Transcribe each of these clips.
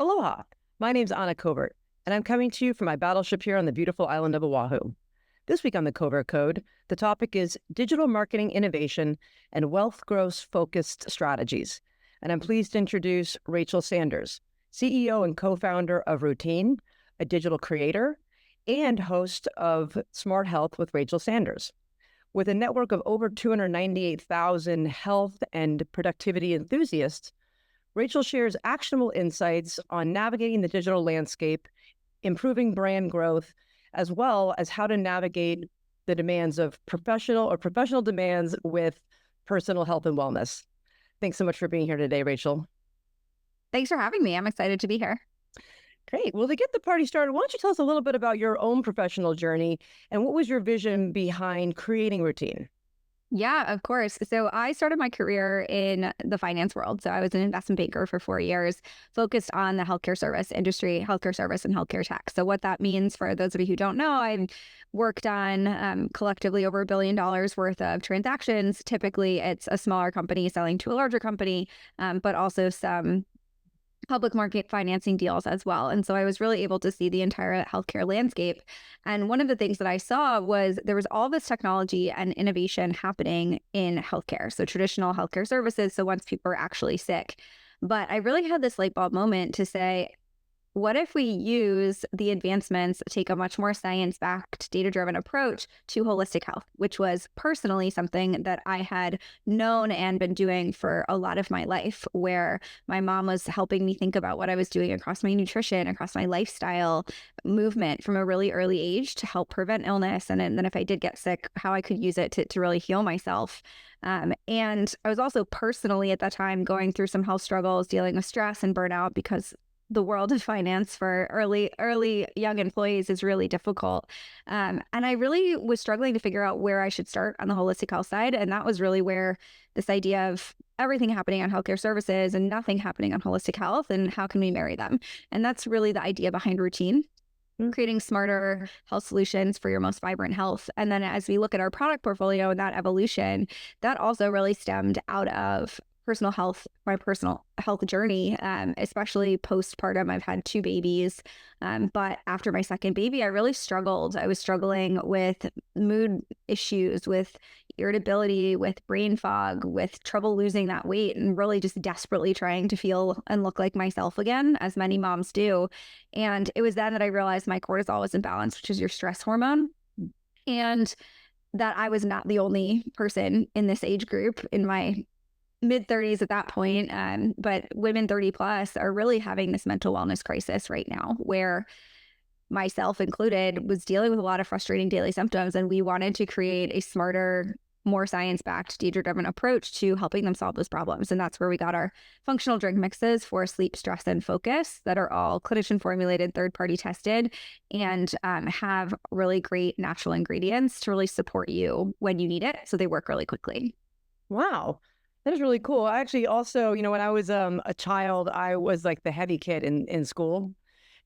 Aloha, my name's Anna Covert, and I'm coming to you from my battleship here on the beautiful island of Oahu. This week on the Covert Code, the topic is digital marketing innovation and wealth growth-focused strategies. And I'm pleased to introduce Rachel Sanders, CEO and co-founder of Rootine, a digital creator, and host of Smart Health with Rachel Sanders. With a network of over 298,000 health and productivity enthusiasts, Rachel shares actionable insights on navigating the digital landscape, improving brand growth, as well as how to navigate the demands of professional demands with personal health and wellness. Thanks so much for being here today, Rachel. Thanks for having me. I'm excited to be here. Great. Well, to get the party started, why don't you tell us a little bit about your own professional journey and what was your vision behind creating Rootine? Yeah, of course. So I started my career in the finance world. So I was an investment banker for 4 years, focused on the healthcare service industry, healthcare service and healthcare tech. So what that means for those of you who don't know, I've worked on collectively over $1 billion worth of transactions. Typically, it's a smaller company selling to a larger company, but also some public market financing deals as well. And so I was really able to see the entire healthcare landscape. And one of the things that I saw was there was all this technology and innovation happening in healthcare. So traditional healthcare services. So once people are actually sick. But I really had this light bulb moment to say, what if we use the advancements, take a much more science-backed, data-driven approach to holistic health, which was personally something that I had known and been doing for a lot of my life, where my mom was helping me think about what I was doing across my nutrition, across my lifestyle, movement from a really early age to help prevent illness. And then if I did get sick, how I could use it to really heal myself. And I was also personally at that time going through some health struggles, dealing with stress and burnout because the world of finance for early young employees is really difficult. And I really was struggling to figure out where I should start on the holistic health side. And that was really where this idea of everything happening on healthcare services and nothing happening on holistic health, and how can we marry them? And that's really the idea behind Rootine, creating smarter health solutions for your most vibrant health. And then as we look at our product portfolio and that evolution, that also really stemmed out of my personal health journey, especially postpartum. I've had 2 babies, but after my second baby, I really struggled. I was struggling with mood issues, with irritability, with brain fog, with trouble losing that weight, and really just desperately trying to feel and look like myself again, as many moms do. And it was then that I realized my cortisol was imbalanced, which is your stress hormone, and that I was not the only person in this age group in my mid-30s at that point, but women 30 plus are really having this mental wellness crisis right now, where myself included was dealing with a lot of frustrating daily symptoms, and we wanted to create a smarter, more science-backed, data-driven approach to helping them solve those problems. And that's where we got our functional drink mixes for sleep, stress, and focus that are all clinician formulated, third-party tested, and have really great natural ingredients to really support you when you need it, so they work really quickly. Wow. That is really cool. I actually also, when I was a child, I was like the heavy kid in school.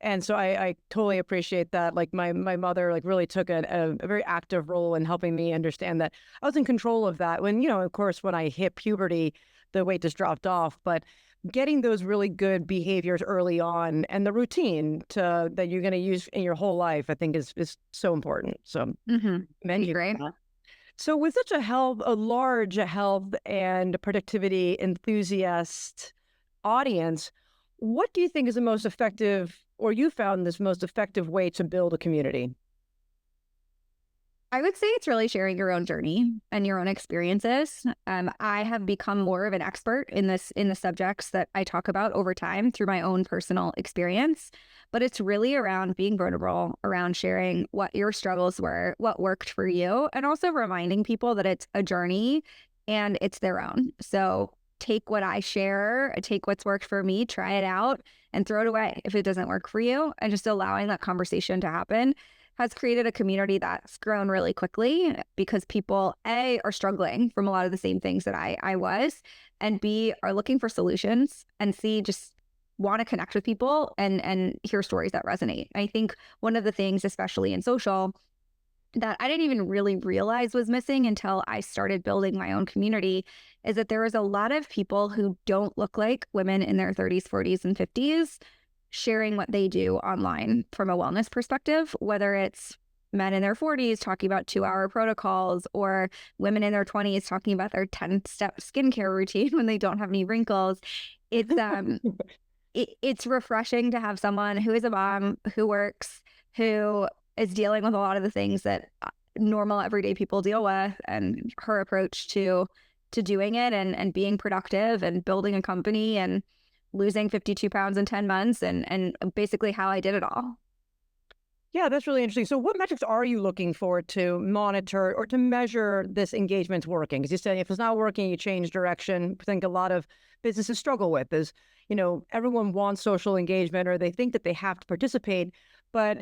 And so I totally appreciate that. Like my mother really took a very active role in helping me understand that I was in control of that. When, of course, when I hit puberty, the weight just dropped off. But getting those really good behaviors early on and the routine that you're going to use in your whole life, I think is so important. So Thank you. Great. So with such a large health and productivity enthusiast audience, what do you think is the most effective, or you found this most effective way to build a community? I would say it's really sharing your own journey and your own experiences. I have become more of an expert in the subjects that I talk about over time through my own personal experience. But it's really around being vulnerable, around sharing what your struggles were, what worked for you, and also reminding people that it's a journey and it's their own. So take what I share, take what's worked for me, try it out, and throw it away if it doesn't work for you. And just allowing that conversation to happen has created a community that's grown really quickly, because people, A, are struggling from a lot of the same things that I was, and B, are looking for solutions, and C, just want to connect with people and hear stories that resonate. I think one of the things, especially in social, that I didn't even really realize was missing until I started building my own community is that there is a lot of people who don't look like women in their 30s, 40s, and 50s sharing what they do online from a wellness perspective, whether it's men in their 40s talking about 2-hour protocols or women in their 20s talking about their 10-step skincare routine when they don't have any wrinkles. It's it's refreshing to have someone who is a mom, who works, who is dealing with a lot of the things that normal everyday people deal with, and her approach to doing it and being productive and building a company and losing 52 pounds in 10 months and basically how I did it all. Yeah, that's really interesting. So what metrics are you looking for to monitor or to measure this engagement's working? Because you said if it's not working, you change direction. I think a lot of businesses struggle with is, everyone wants social engagement or they think that they have to participate. But,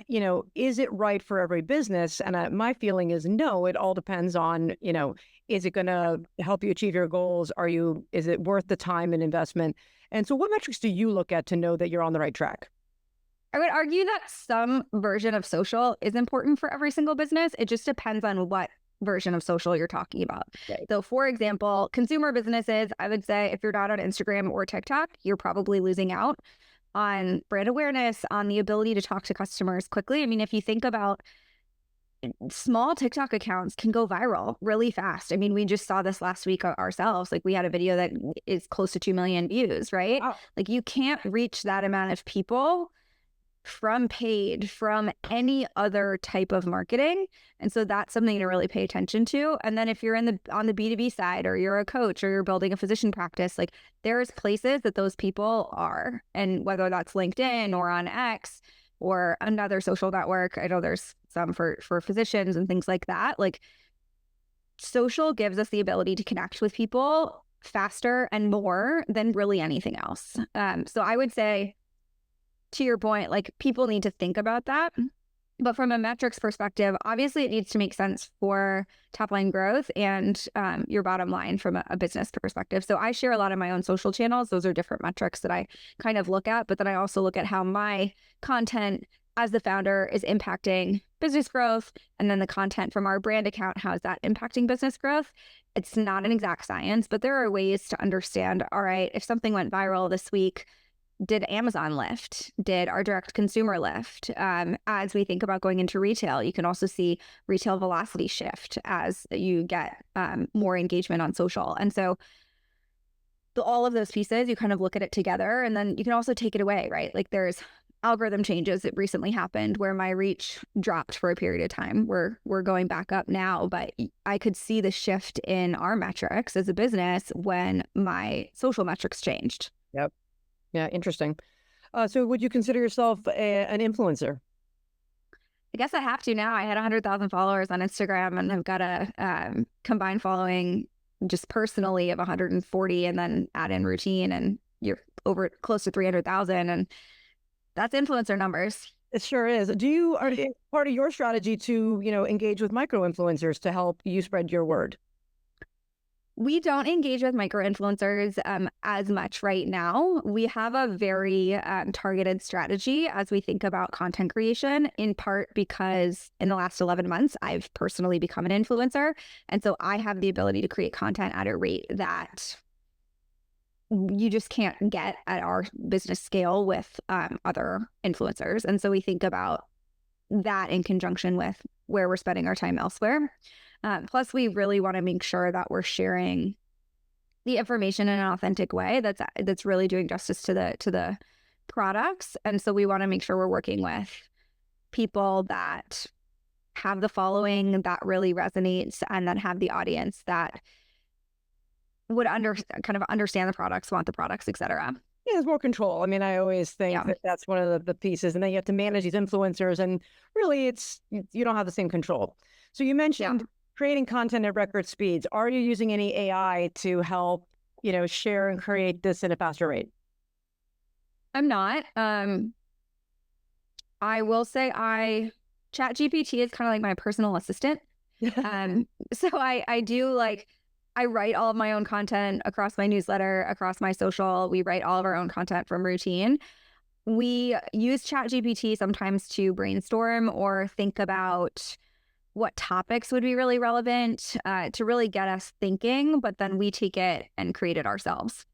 is it right for every business? And my feeling is no, it all depends on, is it going to help you achieve your goals? Is it worth the time and investment? And so what metrics do you look at to know that you're on the right track? I would argue that some version of social is important for every single business. It just depends on what version of social you're talking about. Right. So, for example, consumer businesses, I would say if you're not on Instagram or TikTok, you're probably losing out on brand awareness, on the ability to talk to customers quickly. I mean, if you think about small TikTok accounts can go viral really fast. I mean, we just saw this last week ourselves. Like we had a video that is close to 2 million views, right? Wow. Like you can't reach that amount of people from paid, from any other type of marketing. And so that's something to really pay attention to. And then if you're on the B2B side, or you're a coach, or you're building a physician practice, like there's places that those people are. And whether that's LinkedIn or on X or another social network, I know there's some for physicians and things like that. Like social gives us the ability to connect with people faster and more than really anything else. So I would say, to your point, like people need to think about that. But from a metrics perspective, obviously it needs to make sense for top line growth and your bottom line from a business perspective. So I share a lot of my own social channels. Those are different metrics that I kind of look at. But then I also look at how my content as the founder is impacting business growth. And then the content from our brand account, how is that impacting business growth? It's not an exact science, but there are ways to understand, all right, if something went viral this week, did Amazon lift? Did our direct consumer lift? As we think about going into retail, you can also see retail velocity shift as you get more engagement on social. And so all of those pieces, you kind of look at it together, and then you can also take it away, right? Like there's algorithm changes that recently happened where my reach dropped for a period of time. We're going back up now, but I could see the shift in our metrics as a business when my social metrics changed. Yep. Yeah, interesting. So would you consider yourself an influencer? I guess I have to now. I had 100,000 followers on Instagram, and I've got a combined following just personally of 140, and then add in Rootine, and you're over close to 300,000, and that's influencer numbers. It sure is. Are part of your strategy to, engage with micro influencers to help you spread your word? We don't engage with micro-influencers as much right now. We have a very targeted strategy as we think about content creation, in part because in the last 11 months, I've personally become an influencer. And so I have the ability to create content at a rate that you just can't get at our business scale with other influencers. And so we think about that in conjunction with where we're spending our time elsewhere. Plus, we really want to make sure that we're sharing the information in an authentic way that's really doing justice to the products. And so we want to make sure we're working with people that have the following that really resonates, and that have the audience that would understand the products, want the products, etc. Yeah, there's more control. I mean, I always think that that's one of the pieces. And then you have to manage these influencers, and really you don't have the same control. So you mentioned creating content at record speeds. Are you using any AI to help, share and create this at a faster rate? I'm not. I will say ChatGPT is kind of like my personal assistant. So I do I write all of my own content across my newsletter, across my social. We write all of our own content from Rootine. We use ChatGPT sometimes to brainstorm or think about what topics would be really relevant to really get us thinking, but then we take it and create it ourselves.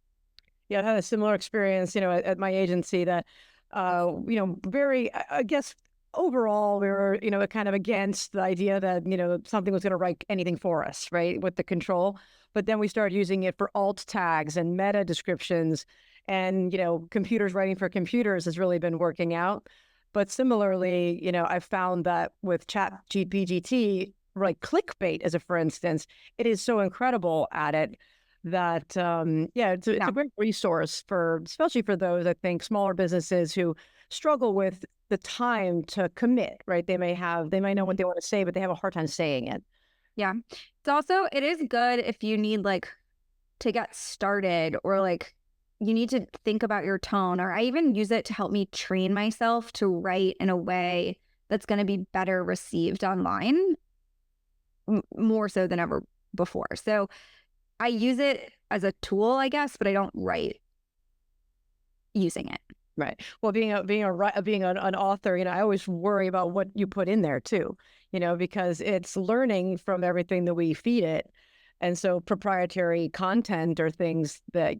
Yeah, I had a similar experience, at my agency that very, I guess, overall, we were, kind of against the idea that, something was going to write anything for us, right, with the control. But then we started using it for alt tags and meta descriptions, and, computers writing for computers has really been working out. But similarly, I've found that with Chat GPT, like clickbait, for instance, it is so incredible at it that, it's a great resource especially for those, I think, smaller businesses who struggle with the time to commit, right? They might know what they want to say, but they have a hard time saying it. Yeah. It is good if you need to get started, or you need to think about your tone, or I even use it to help me train myself to write in a way that's going to be better received online, more so than ever before. So I use it as a tool, I guess, but I don't write using it. Right. Well, being an author, I always worry about what you put in there too, because it's learning from everything that we feed it. And so proprietary content or things that,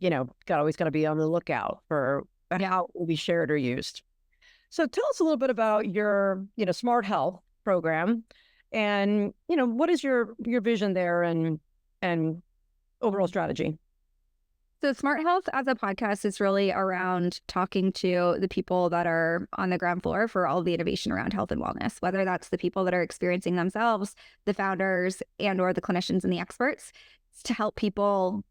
always got to be on the lookout for how it will be shared or used. So tell us a little bit about your, Smart Health program, and, what is your vision there and overall strategy? So Smart Health as a podcast is really around talking to the people that are on the ground floor for all the innovation around health and wellness, whether that's the people that are experiencing themselves, the founders, and or the clinicians and the experts, to help people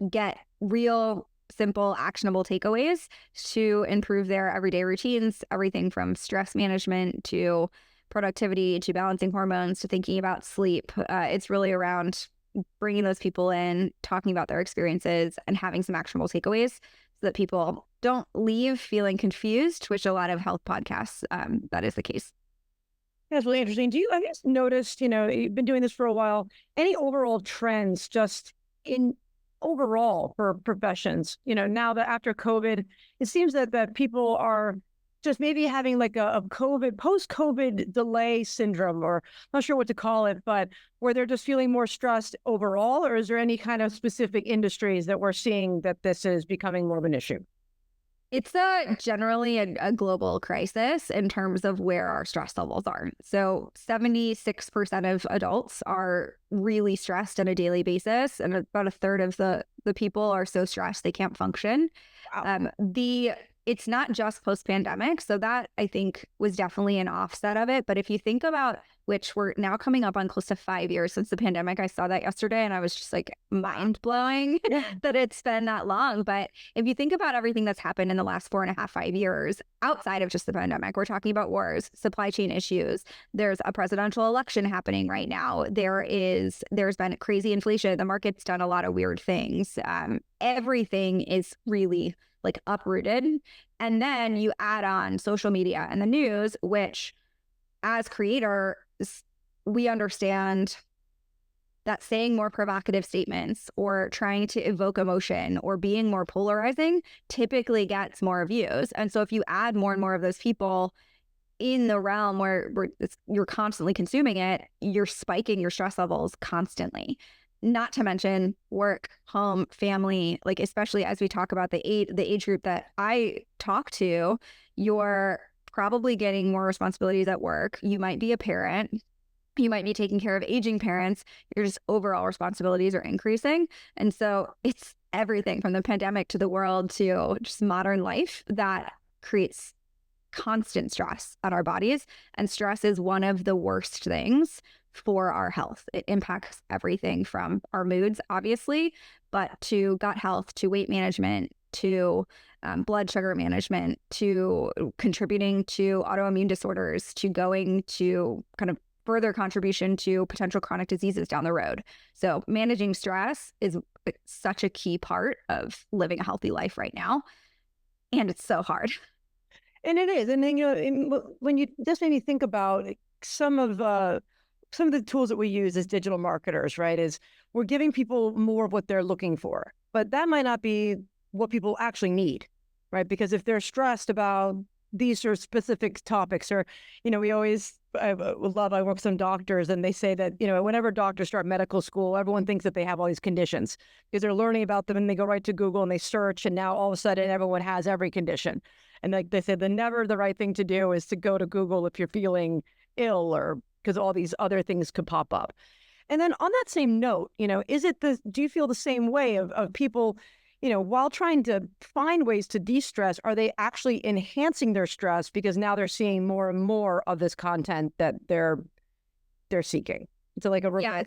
get real, simple, actionable takeaways to improve their everyday routines, everything from stress management to productivity to balancing hormones to thinking about sleep. It's really around bringing those people in, talking about their experiences, and having some actionable takeaways so that people don't leave feeling confused, which a lot of health podcasts, that is the case. That's really interesting. Do you, I guess, noticed, you've been doing this for a while, any overall trends just in overall for professions? Now that after COVID, it seems that people are just maybe having like a COVID, post-COVID delay syndrome, or I'm not sure what to call it, but where they're just feeling more stressed overall, or is there any kind of specific industries that we're seeing that this is becoming more of an issue? It's generally a global crisis in terms of where our stress levels are. So 76% of adults are really stressed on a daily basis, and about a third of the people are so stressed they can't function. Wow. It's not just post-pandemic. So that, I think, was definitely an offset of it. But if you think about, which we're now coming up on close to 5 years since the pandemic, I saw that yesterday and I was just mind-blowing that it's been that long. But if you think about everything that's happened in the last 4.5, 5 years, outside of just the pandemic, we're talking about wars, supply chain issues. There's a presidential election happening right now. There's been crazy inflation. The market's done a lot of weird things. Everything is really uprooted. And then you add on social media and the news, which as creators, we understand that saying more provocative statements or trying to evoke emotion or being more polarizing typically gets more views. And so if you add more and more of those people in the realm where you're constantly consuming it, you're spiking your stress levels constantly. Not to mention work, home, family, especially as we talk about the age group that I talk to, you're probably getting more responsibilities at work. You might be a parent. You might be taking care of aging parents. Your just overall responsibilities are increasing. And so it's everything from the pandemic to the world to just modern life that creates constant stress on our bodies. And stress is one of the worst things for our health. It impacts everything from our moods, obviously, but to gut health, to weight management, to blood sugar management, to contributing to autoimmune disorders, to going to kind of further contribution to potential chronic diseases down the road. So managing stress is such a key part of living a healthy life right now. And it's so hard. And it is. And then, when you just made me think about some of the tools that we use as digital marketers, right, is we're giving people more of what they're looking for, but that might not be what people actually need, right? Because if they're stressed about these sort of specific topics, or, I work with some doctors, and they say that, whenever doctors start medical school, everyone thinks that they have all these conditions because they're learning about them, and they go right to Google and they search, and now all of a sudden everyone has every condition. And like they said, the right thing to do is to go to Google if you're feeling ill, or because all these other things could pop up. And then on that same note, do you feel the same way of people, while trying to find ways to de-stress, are they actually enhancing their stress because now they're seeing more and more of this content that they're seeking? It's like a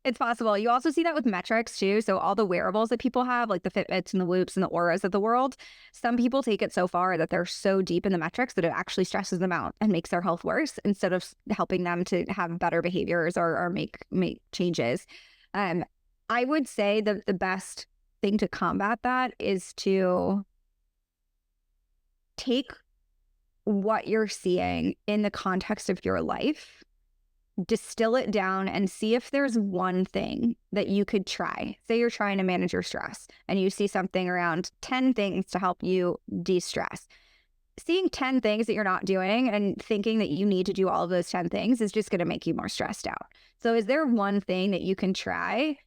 it's possible. You also see that with metrics too. So all the wearables that people have, like the Fitbits and the Whoops and the Auras of the world, some people take it so far that they're so deep in the metrics that it actually stresses them out and makes their health worse instead of helping them to have better behaviors or make changes. I would say that the best thing to combat that is to take what you're seeing in the context of your life, distill it down, and see if there's one thing that you could try. Say you're trying to manage your stress and you see something around 10 things to help you de-stress. Seeing 10 things that you're not doing and thinking that you need to do all of those 10 things is just going to make you more stressed out. So is there one thing that you can try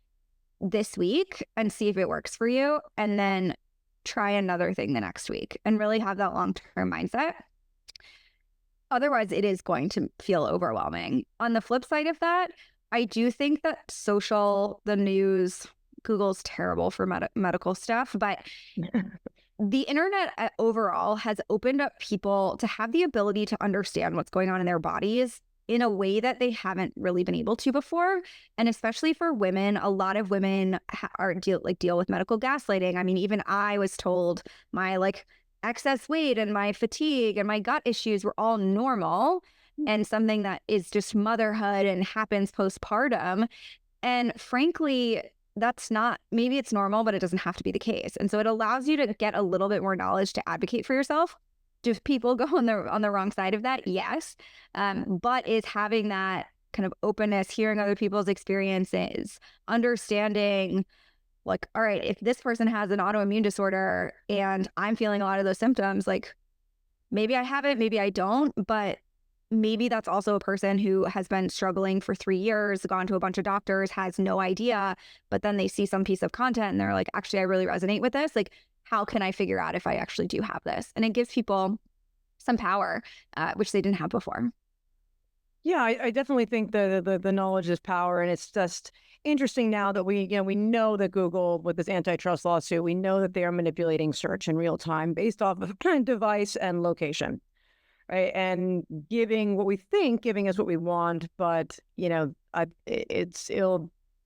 this week and see if it works for you, and then try another thing the next week and really have that long-term mindset? Otherwise, it is going to feel overwhelming. On the flip side of that, I do think that the news, Google's terrible for medical stuff, but the internet overall has opened up people to have the ability to understand what's going on in their bodies in a way that they haven't really been able to before. And especially for women, a lot of women deal with medical gaslighting. I mean, even I was told my excess weight and my fatigue and my gut issues were all normal and something that is just motherhood and happens postpartum. And frankly, maybe it's normal, but it doesn't have to be the case. And so it allows you to get a little bit more knowledge to advocate for yourself. Do people go on the wrong side of that? Yes. But is having that kind of openness, hearing other people's experiences, understanding all right, if this person has an autoimmune disorder and I'm feeling a lot of those symptoms, maybe I have it, maybe I don't, but maybe that's also a person who has been struggling for 3 years, gone to a bunch of doctors, has no idea, but then they see some piece of content and they're like, actually, I really resonate with this. How can I figure out if I actually do have this? And it gives people some power, which they didn't have before. Yeah, I definitely think the knowledge is power, and it's just interesting now that we know that Google, with this antitrust lawsuit, we know that they are manipulating search in real time based off of device and location, right? And giving us what we want, but it'll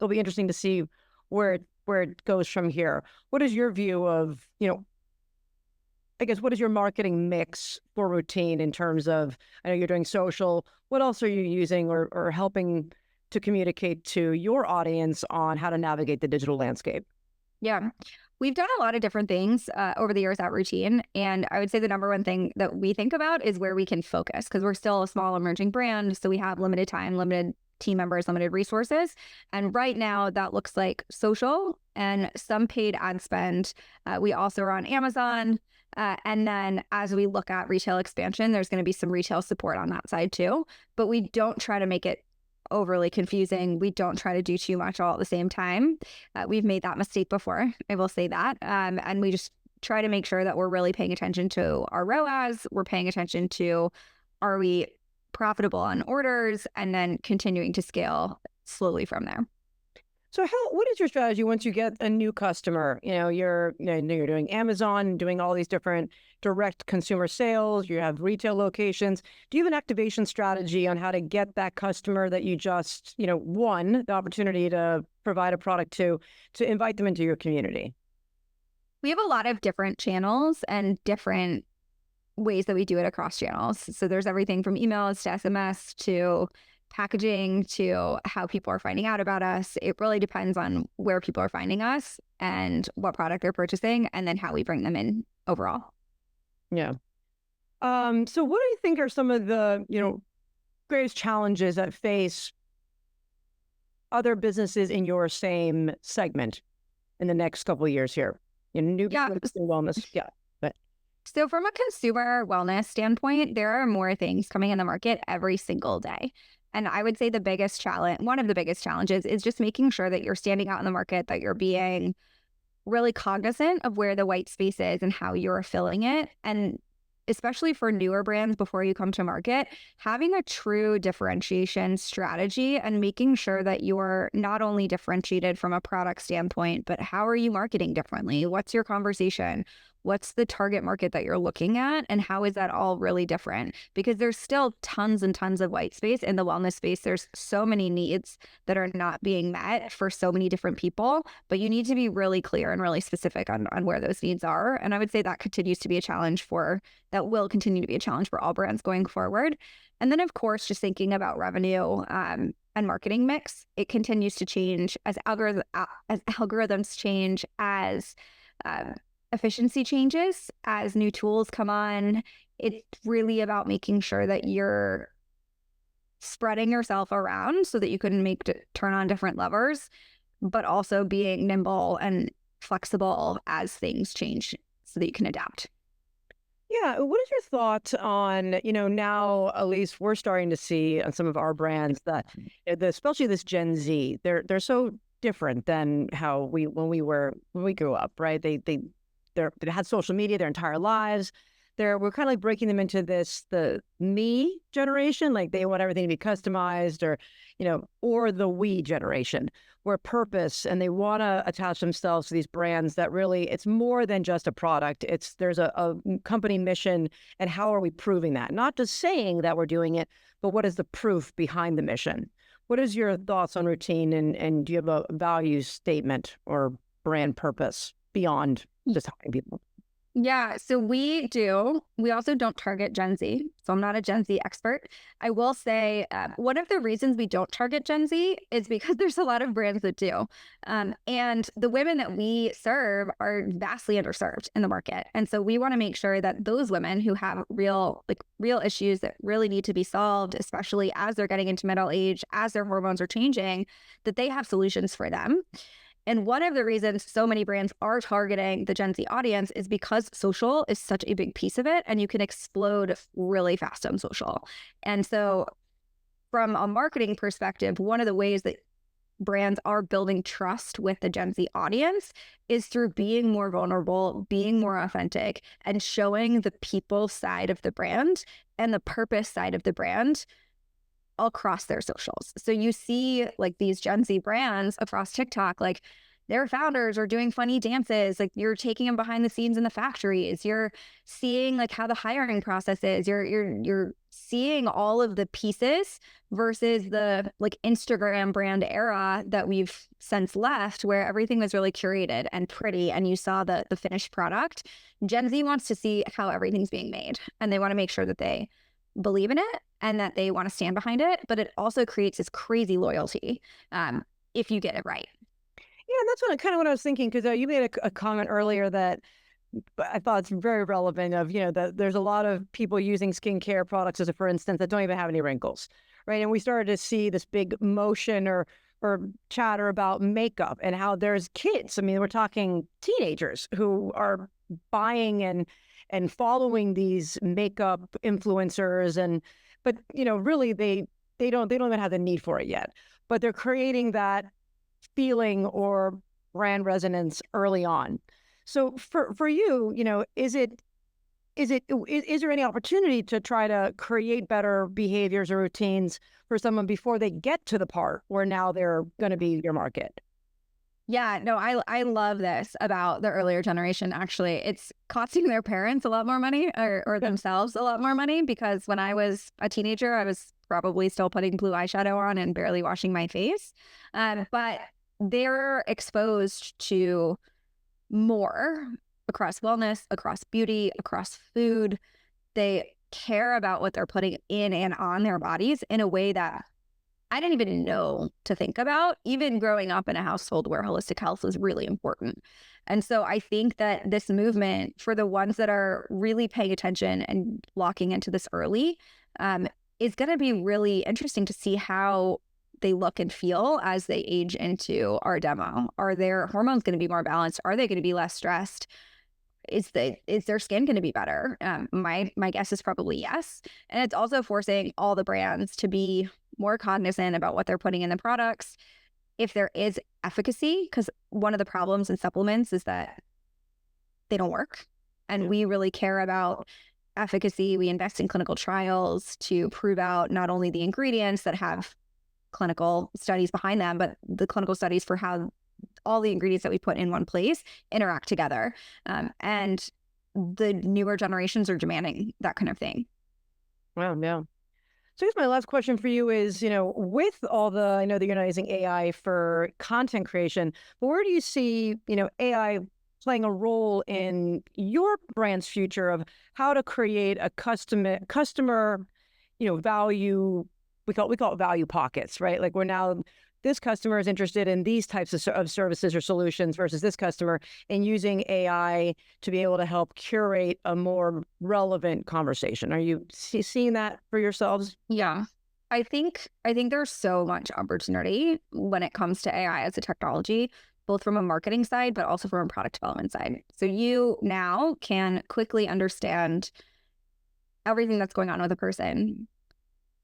be interesting to see where it goes from here. What is your view of I guess, what is your marketing mix for Rootine in terms of, I know you're doing social, what else are you using or helping to communicate to your audience on how to navigate the digital landscape? Yeah, we've done a lot of different things over the years at Rootine. And I would say the number one thing that we think about is where we can focus, because we're still a small emerging brand. So we have limited time, limited team members, limited resources. And right now that looks like social and some paid ad spend. We also are on Amazon. And then as we look at retail expansion, there's going to be some retail support on that side too. But we don't try to make it overly confusing. We don't try to do too much all at the same time. We've made that mistake before, I will say that. And we just try to make sure that we're really paying attention to our ROAS. We're paying attention to, are we profitable on orders, and then continuing to scale slowly from there. So what is your strategy once you get a new customer? You're doing Amazon, doing all these different direct consumer sales, you have retail locations. Do you have an activation strategy on how to get that customer that you just, won the opportunity to provide a product to invite them into your community? We have a lot of different channels and different ways that we do it across channels. So there's everything from emails to SMS to packaging to how people are finding out about us. It really depends on where people are finding us and what product they're purchasing, and then how we bring them in overall. Yeah. So what do you think are some of the, greatest challenges that face other businesses in your same segment in the next couple of years here? New wellness. Yeah. So from a consumer wellness standpoint, there are more things coming in the market every single day. And I would say one of the biggest challenges is just making sure that you're standing out in the market, that you're being really cognizant of where the white space is and how you're filling it. And especially for newer brands before you come to market, having a true differentiation strategy and making sure that you're not only differentiated from a product standpoint, but how are you marketing differently? What's your conversation? What's the target market that you're looking at? And how is that all really different? Because there's still tons and tons of white space in the wellness space. There's so many needs that are not being met for so many different people, but you need to be really clear and really specific on where those needs are. And I would say that will continue to be a challenge for all brands going forward. And then, of course, just thinking about revenue and marketing mix, it continues to change as algorithms change, as efficiency changes, as new tools come on. It's really about making sure that you're spreading yourself around so that you can turn on different levers, but also being nimble and flexible as things change so that you can adapt. Yeah. What is your thought on, now at least we're starting to see on some of our brands that, especially this Gen Z, they're so different than how when we grew up, right? They had social media their entire lives. We're kind of like breaking them into the me generation, like they want everything to be customized, or the we generation, where purpose, and they want to attach themselves to these brands that really, it's more than just a product. There's a company mission, and how are we proving that? Not just saying that we're doing it, but what is the proof behind the mission? What is your thoughts on Rootine, and do you have a value statement or brand purpose beyond just helping people? Yeah, so we do. We also don't target Gen Z. So I'm not a Gen Z expert. I will say one of the reasons we don't target Gen Z is because there's a lot of brands that do. And the women that we serve are vastly underserved in the market. And so we want to make sure that those women who have real issues that really need to be solved, especially as they're getting into middle age, as their hormones are changing, that they have solutions for them. And one of the reasons so many brands are targeting the Gen Z audience is because social is such a big piece of it, and you can explode really fast on social. And so from a marketing perspective, one of the ways that brands are building trust with the Gen Z audience is through being more vulnerable, being more authentic, and showing the people side of the brand and the purpose side of the brand across their socials. So you see like these Gen Z brands across TikTok, like their founders are doing funny dances, like you're taking them behind the scenes in the factories, you're seeing like how the hiring process is, you're seeing all of the pieces versus the like Instagram brand era that we've since left, where everything was really curated and pretty and you saw the finished product. Gen Z wants to see how everything's being made, and they want to make sure that they believe in it and that they want to stand behind it, but it also creates this crazy loyalty if you get it right. Yeah, and that's what I was thinking, because you made a comment earlier that I thought it's very relevant of, that there's a lot of people using skincare products, as for instance, that don't even have any wrinkles, right? And we started to see this big motion or chatter about makeup and how there's kids. I mean, we're talking teenagers who are buying and following these makeup influencers, but really they don't even have the need for it yet, but they're creating that feeling or brand resonance early on. So for you, is there any opportunity to try to create better behaviors or routines for someone before they get to the part where now they're going to be your market? Yeah, no, I love this about the earlier generation. Actually, it's costing their parents a lot more money or themselves a lot more money, because when I was a teenager, I was probably still putting blue eyeshadow on and barely washing my face. But they're exposed to more across wellness, across beauty, across food. They care about what they're putting in and on their bodies in a way that I didn't even know to think about, even growing up in a household where holistic health was really important. And so I think that this movement, for the ones that are really paying attention and locking into this early, is going to be really interesting to see how they look and feel as they age into our demo. Are their hormones going to be more balanced? Are they going to be less stressed? Is their skin going to be better? My guess is probably yes. And it's also forcing all the brands to be more cognizant about what they're putting in the products, if there is efficacy, because one of the problems in supplements is that they don't work. And we really care about efficacy. We invest in clinical trials to prove out not only the ingredients that have clinical studies behind them, but the clinical studies for how all the ingredients that we put in one place interact together. And the newer generations are demanding that kind of thing. Wow, yeah. So I guess my last question for you is, with all I know that you're not using AI for content creation, but where do you see, AI playing a role in your brand's future of how to create a customer, value? We call it value pockets, right? Like, we're now, this customer is interested in these types of services or solutions versus this customer, and using AI to be able to help curate a more relevant conversation. Are you seeing that for yourselves? Yeah. I think there's so much opportunity when it comes to AI as a technology, both from a marketing side, but also from a product development side. So you now can quickly understand everything that's going on with a person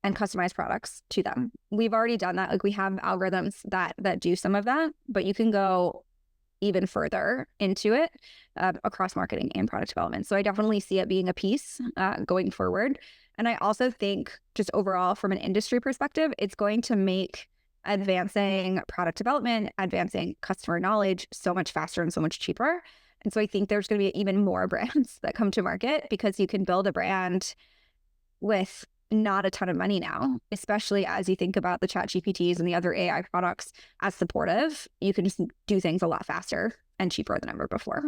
and customize products to them. We've already done that. Like, we have algorithms that do some of that, but you can go even further into it across marketing and product development. So I definitely see it being a piece going forward. And I also think, just overall from an industry perspective, it's going to make advancing product development, advancing customer knowledge so much faster and so much cheaper. And so I think there's going to be even more brands that come to market, because you can build a brand with not a ton of money now, especially as you think about the ChatGPTs and the other AI products as supportive. You can just do things a lot faster and cheaper than ever before.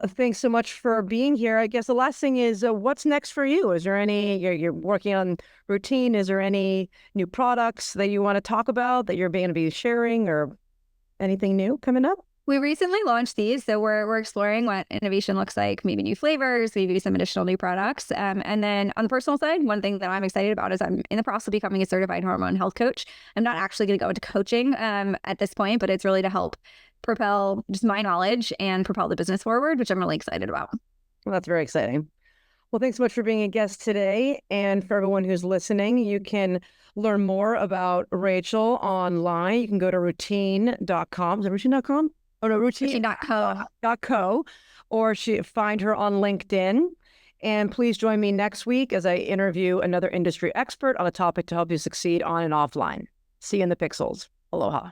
Thanks so much for being here. I guess the last thing is, what's next for you? Is there any, you're working on Rootine? Is there any new products that you want to talk about that you're going to be sharing, or anything new coming up? We recently launched these, so we're exploring what innovation looks like, maybe new flavors, maybe some additional new products. And then on the personal side, one thing that I'm excited about is I'm in the process of becoming a certified hormone health coach. I'm not actually going to go into coaching at this point, but it's really to help propel just my knowledge and propel the business forward, which I'm really excited about. Well, that's very exciting. Well, thanks so much for being a guest today. And for everyone who's listening, you can learn more about Rachel online. You can go to routine.com. Is it routine.com? Oh, no, routine.co. Or find her on LinkedIn. And please join me next week as I interview another industry expert on a topic to help you succeed on and offline. See you in the pixels. Aloha.